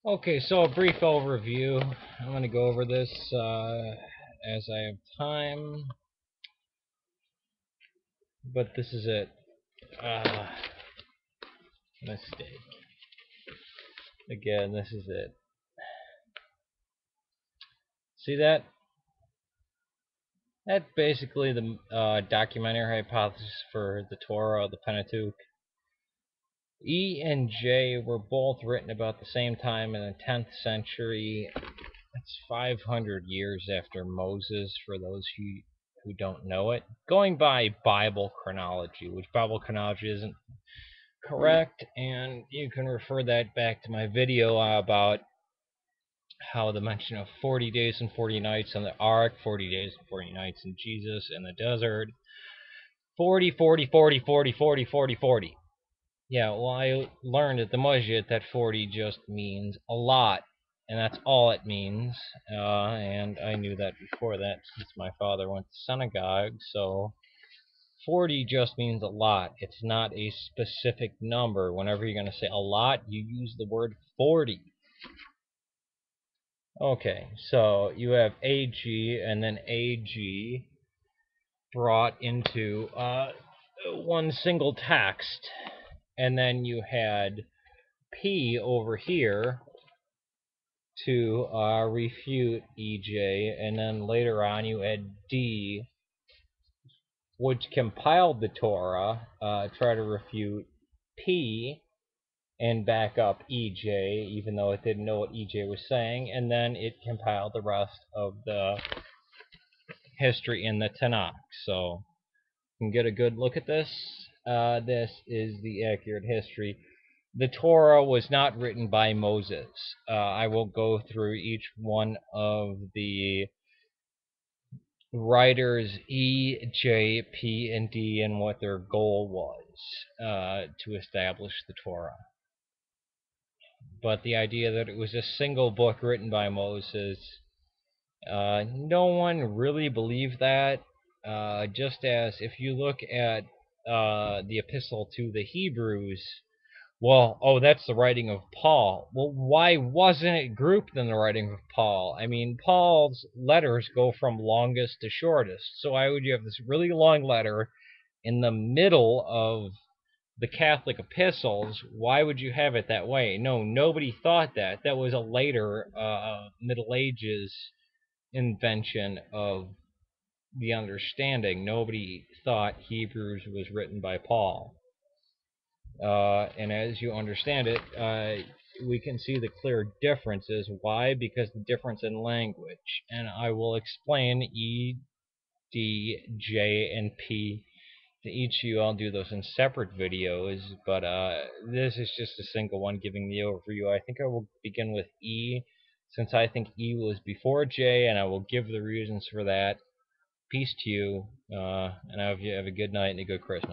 Okay, so a brief overview. I'm going to go over this as I have time, but this is it. Uh, Mistake. Again, this is it. See that? That's basically the documentary hypothesis for the Torah, the Pentateuch. E and J were both written about the same time in the 10th century. That's 500 years after Moses, for those who don't know it. Going by Bible chronology, which Bible chronology isn't correct, and you can refer that back to my video about how the mention of 40 days and 40 nights on the ark, 40 days and 40 nights in Jesus in the desert, 40, 40, 40, 40, 40, 40, 40. Yeah, well, I learned at the masjid that 40 just means a lot, and that's all it means. And I knew that before that since my father went to synagogue, so 40 just means a lot. It's not a specific number. Whenever you're going to say a lot, you use the word 40. Okay, so you have AG and then AG brought into one single text, and then you had P over here to refute EJ, and then later on you had D, which compiled the Torah, try to refute P and back up EJ, even though it didn't know what EJ was saying, and then it compiled the rest of the history in the Tanakh. So you can get a good look at this. This is the accurate history. The Torah was not written by Moses. I will go through each one of the writers E, J, P, and D and what their goal was to establish the Torah. But the idea that it was a single book written by Moses, no one really believed that. Just as if you look at the epistle to the Hebrews, well, oh, that's the writing of Paul. Well, why wasn't it grouped in the writing of Paul? I mean, Paul's letters go from longest to shortest. So why would you have this really long letter in the middle of the Catholic epistles? Why would you have it that way? No, nobody thought that. That was a later Middle Ages invention of the understanding. Nobody thought Hebrews was written by Paul. And as you understand it, we can see the clear differences. Why? Because the difference in language. And I will explain E, D, J, and P to each of you. I'll do those in separate videos, but this is just a single one giving the overview. I think I will begin with E, since I think E was before J, and I will give the reasons for that. Peace to you, and I hope you have a good night and a good Christmas.